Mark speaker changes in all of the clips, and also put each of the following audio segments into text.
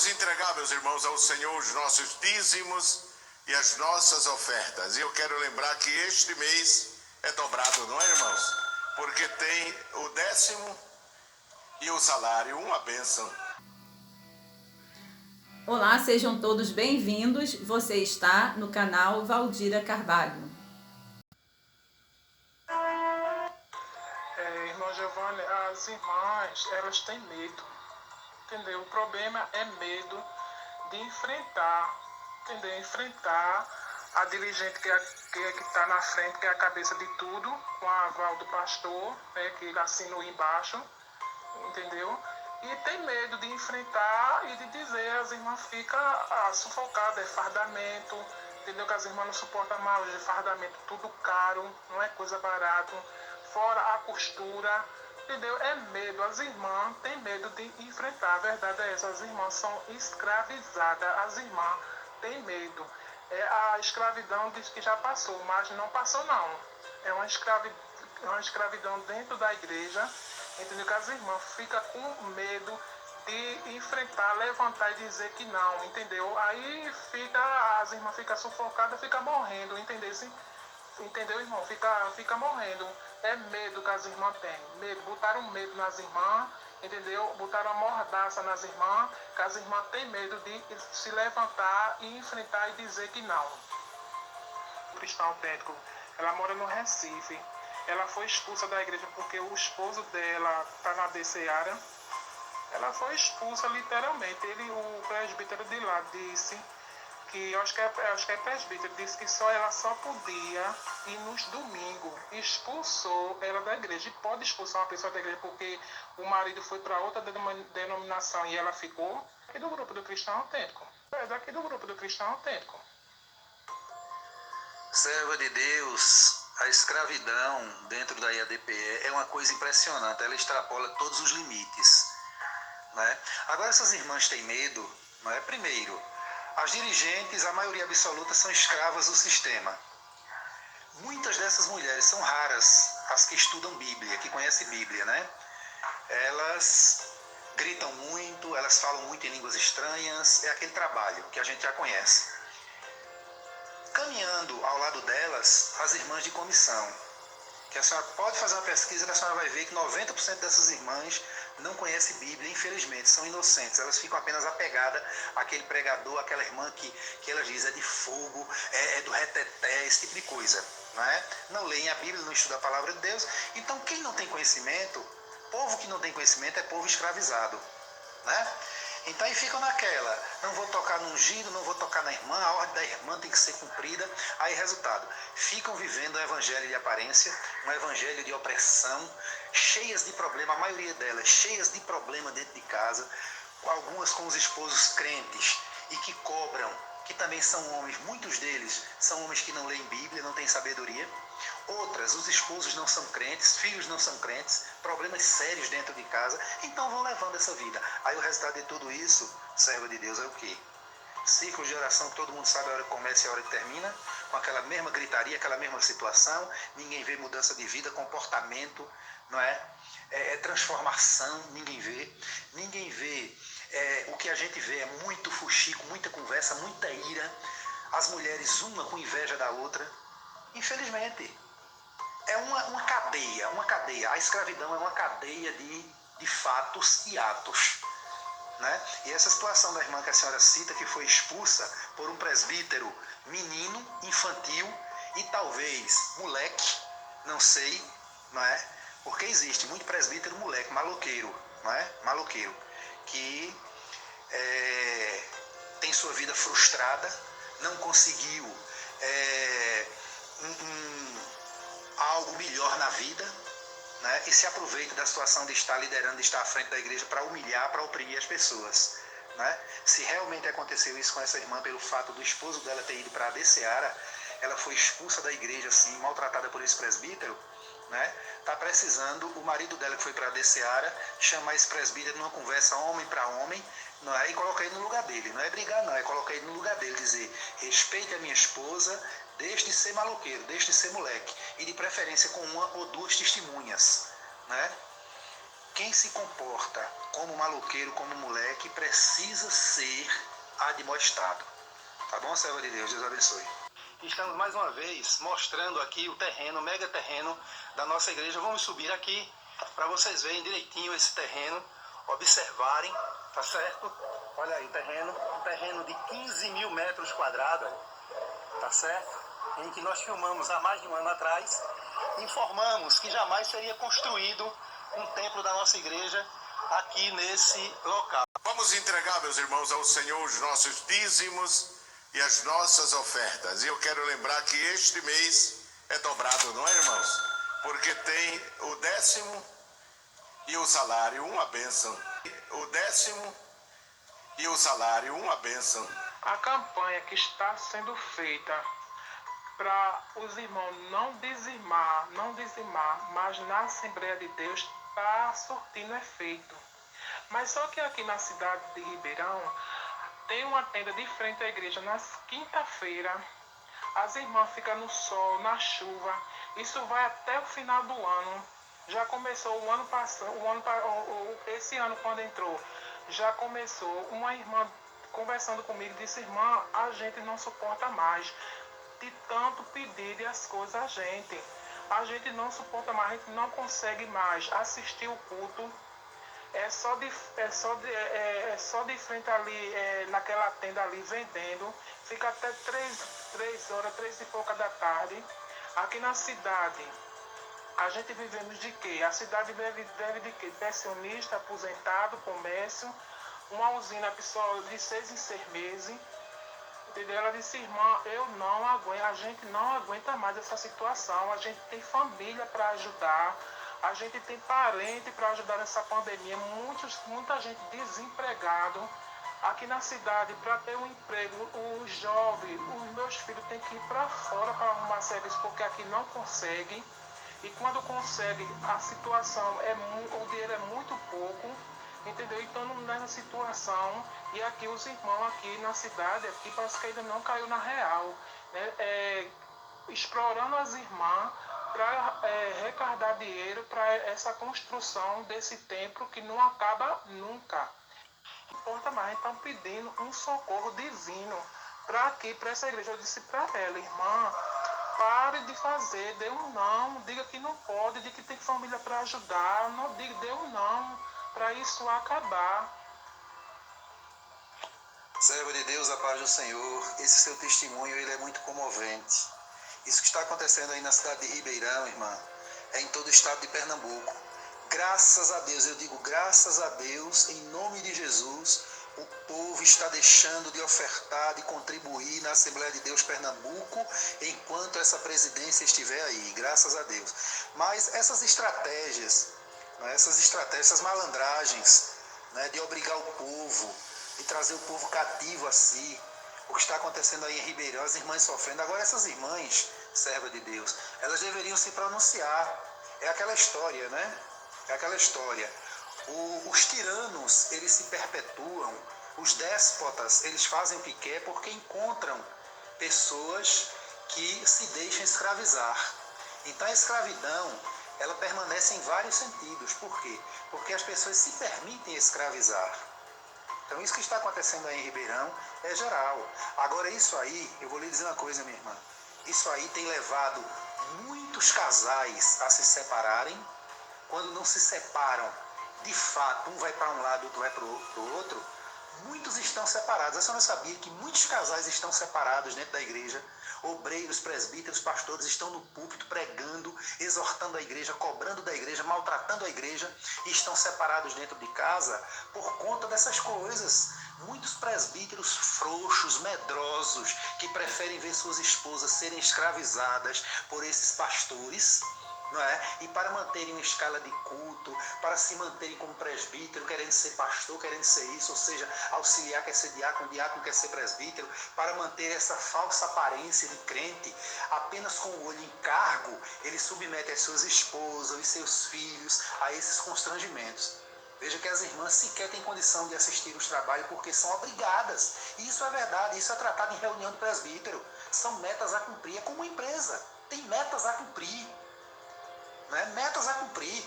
Speaker 1: Vamos entregar, meus irmãos, ao Senhor os nossos dízimos e as nossas ofertas. E eu quero lembrar que este mês é dobrado, não é, irmãos? Porque tem o 10º e o salário, uma bênção.
Speaker 2: Olá, sejam todos bem-vindos. Você está no canal Valdira Carvalho.
Speaker 3: Irmã Giovanni, as irmãs, elas têm medo, entendeu? O problema é medo de enfrentar, entendeu? Enfrentar a dirigente que está na frente, que é a cabeça de tudo, com a aval do pastor, né, que ele assinou embaixo, entendeu? E tem medo de enfrentar e de dizer, as irmãs ficam sufocadas, é fardamento, entendeu? Que as irmãs não suportam mais de fardamento, tudo caro, não é coisa barata, fora a costura, entendeu? É medo, as irmãs têm medo de enfrentar, a verdade é essa, as irmãs são escravizadas, as irmãs têm medo. A escravidão diz que já passou, mas não passou não, é uma escravidão dentro da igreja, entendeu? Que as irmãs ficam com medo de enfrentar, levantar e dizer que não, entendeu? Aí as irmãs ficam sufocadas, ficam morrendo, entendeu? Entendeu, irmão? Fica morrendo. É medo que as irmãs têm. Medo. Botaram medo nas irmãs, entendeu? Botaram a mordaça nas irmãs, que as irmãs têm medo de se levantar e enfrentar e dizer que não. O cristão autêntico, ela mora no Recife. Ela foi expulsa da igreja porque o esposo dela está na DCAra. Ela foi expulsa literalmente. O presbítero de lá disse que, acho que é presbítero, disse que ela só podia ir nos domingos. Expulsou ela da igreja. E pode expulsar uma pessoa da igreja porque o marido foi para outra denominação e ela ficou. Aqui do grupo do cristão autêntico. É daqui do grupo do cristão autêntico.
Speaker 4: Serva de Deus, a escravidão dentro da IADPE é uma coisa impressionante, ela extrapola todos os limites, né? Agora essas irmãs têm medo, não é? Primeiro, as dirigentes, a maioria absoluta, são escravas do sistema. Muitas dessas mulheres são raras, as que estudam Bíblia, que conhecem Bíblia, né? Elas gritam muito, elas falam muito em línguas estranhas, é aquele trabalho que a gente já conhece. Caminhando ao lado delas, as irmãs de comissão, que a senhora pode fazer uma pesquisa que a senhora vai ver que 90% dessas irmãs não conhecem Bíblia, infelizmente, são inocentes, elas ficam apenas apegadas àquele pregador, àquela irmã que ela diz é de fogo, é do reteté, esse tipo de coisa, não é? Não leem a Bíblia, não estudam a palavra de Deus. Então quem não tem conhecimento, povo que não tem conhecimento é povo escravizado, né? Então aí ficam naquela, não vou tocar no ungido, não vou tocar na irmã, a ordem da irmã tem que ser cumprida. Aí resultado, ficam vivendo um evangelho de aparência, um evangelho de opressão, cheias de problema, a maioria delas cheias de problema dentro de casa, algumas com os esposos crentes e que cobram, que também são homens, muitos deles são homens que não leem Bíblia, não têm sabedoria. Outras, os esposos não são crentes, filhos não são crentes, problemas sérios dentro de casa, então vão levando essa vida. Aí o resultado de tudo isso, serva de Deus, é o quê? Ciclo de oração que todo mundo sabe a hora que começa e a hora que termina, com aquela mesma gritaria, aquela mesma situação, ninguém vê mudança de vida, comportamento, não é? Transformação, ninguém vê. Ninguém vê, o que a gente vê é muito fuxico, muita conversa, muita ira, as mulheres uma com inveja da outra. Infelizmente, é uma cadeia. A escravidão é uma cadeia de fatos e atos, né? E essa situação da irmã que a senhora cita, que foi expulsa por um presbítero menino, infantil e talvez moleque, não sei, não é? Porque existe muito presbítero moleque, maloqueiro, não é? Maloqueiro, que tem sua vida frustrada, não conseguiu algo melhor na vida, né? E se aproveita da situação de estar liderando, de estar à frente da igreja para humilhar, para oprimir as pessoas, né? Se realmente aconteceu isso com essa irmã pelo fato do esposo dela ter ido para a DCAra, ela foi expulsa da igreja assim, maltratada por esse presbítero, né? Tá precisando o marido dela que foi para a DCAra chamar esse presbítero numa conversa homem para homem, não é? E colocar ele no lugar dele, não é brigar não, é colocar ele no lugar dele, dizer, respeite a minha esposa, deixe de ser maloqueiro, deixe de ser moleque, e de preferência com uma ou duas testemunhas, né? quem se comporta como maloqueiro, como moleque, precisa ser admoestado. Tá bom, serva de Deus? Deus abençoe. Estamos mais uma vez mostrando aqui o terreno, o mega terreno da nossa igreja. Vamos subir aqui para vocês verem direitinho esse terreno, observarem, tá certo? Olha aí o terreno, um terreno de 15 mil metros quadrados, tá certo? Em que nós filmamos há mais de um ano atrás, informamos que jamais seria construído um templo da nossa igreja aqui nesse local.
Speaker 1: Vamos entregar, meus irmãos, ao Senhor os nossos dízimos e as nossas ofertas. E eu quero lembrar que este mês é dobrado, não é, irmãos? Porque tem o 10º e o salário, uma bênção. O 10º e o salário, uma bênção.
Speaker 3: A campanha que está sendo feita para os irmãos não dizimar, mas na Assembleia de Deus está surtindo efeito. Mas só que aqui na cidade de Ribeirão tem uma tenda de frente à igreja nas quinta-feira. As irmãs ficam no sol, na chuva. Isso vai até o final do ano. Já começou o ano passado, esse ano quando entrou, já começou. Uma irmã conversando comigo disse: irmã, a gente não suporta mais de tanto pedir as coisas a gente. A gente não suporta mais, a gente não consegue mais assistir o culto. É só de frente ali, naquela tenda ali, vendendo. Fica até 3 horas, 3 e pouca da tarde. Aqui na cidade, a gente vivemos de quê? A cidade vive de quê? Pensionista, aposentado, comércio, uma usina que só de 6 em 6 meses. Entendeu? Ela disse: irmã, eu não aguento, a gente não aguenta mais essa situação. A gente tem família para ajudar. A gente tem parente para ajudar nessa pandemia, muita gente desempregado. Aqui na cidade, para ter um emprego, os jovens, os meus filhos têm que ir para fora para arrumar serviço, porque aqui não conseguem. E quando conseguem, a situação, o dinheiro é muito pouco, entendeu? Então não dá na situação. E aqui os irmãos aqui na cidade, aqui parece que ainda não caiu na real, né? Explorando as irmãs para arrecadar dinheiro para essa construção desse templo que não acaba nunca. Não importa mais, estão pedindo um socorro divino para aqui, para essa igreja. Eu disse para ela: irmã, pare de fazer, dê um não, diga que não pode, diga que tem família para ajudar, não diga, dê um não, para isso acabar.
Speaker 4: Servo de Deus, a paz do Senhor, esse seu testemunho ele é muito comovente. Isso que está acontecendo aí na cidade de Ribeirão, irmã, é em todo o estado de Pernambuco. Graças a Deus, eu digo graças a Deus, em nome de Jesus, o povo está deixando de ofertar, de contribuir na Assembleia de Deus Pernambuco, enquanto essa presidência estiver aí, graças a Deus. Mas essas estratégias, essas malandragens, né, de obrigar o povo, de trazer o povo cativo a si, o que está acontecendo aí em Ribeirão, as irmãs sofrendo. Agora essas irmãs, serva de Deus, elas deveriam se pronunciar. É aquela história, né? É aquela história. Os tiranos, eles se perpetuam. Os déspotas, eles fazem o que quer porque encontram pessoas que se deixam escravizar. Então a escravidão, ela permanece em vários sentidos. Por quê? Porque as pessoas se permitem escravizar. Então isso que está acontecendo aí em Ribeirão é geral. Agora isso aí, eu vou lhe dizer uma coisa, minha irmã. Isso aí tem levado muitos casais a se separarem. Quando não se separam, de fato, um vai para um lado, outro vai para o outro, muitos estão separados. Eu só não sabia que muitos casais estão separados dentro da igreja. Obreiros, presbíteros, pastores estão no púlpito pregando, exortando a igreja, cobrando da igreja, maltratando a igreja, e estão separados dentro de casa por conta dessas coisas. Muitos presbíteros frouxos, medrosos, que preferem ver suas esposas serem escravizadas por esses pastores, não é? E para manterem uma escala de culto, para se manterem como presbítero, querendo ser pastor, querendo ser isso, ou seja, auxiliar quer ser diácono, diácono quer ser presbítero, para manter essa falsa aparência de crente, apenas com o olho em cargo, ele submete as suas esposas e seus filhos a esses constrangimentos. Veja que as irmãs sequer têm condição de assistir os trabalhos porque são obrigadas. E isso é verdade, isso é tratado em reunião do presbítero. São metas a cumprir, é como uma empresa, tem metas a cumprir. Né? Metas a cumprir.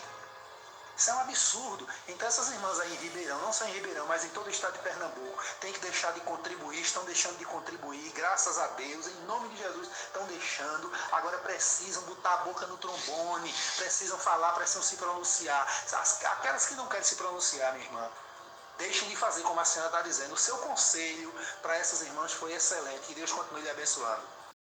Speaker 4: Isso é um absurdo. Então essas irmãs aí em Ribeirão, não só em Ribeirão, mas em todo o estado de Pernambuco, tem que deixar de contribuir, estão deixando de contribuir, graças a Deus, em nome de Jesus, estão deixando. Agora precisam botar a boca no trombone, precisam falar, precisam se pronunciar. Aquelas que não querem se pronunciar, minha irmã, deixem de fazer como a senhora está dizendo. O seu conselho para essas irmãs foi excelente. Que Deus continue lhe abençoando.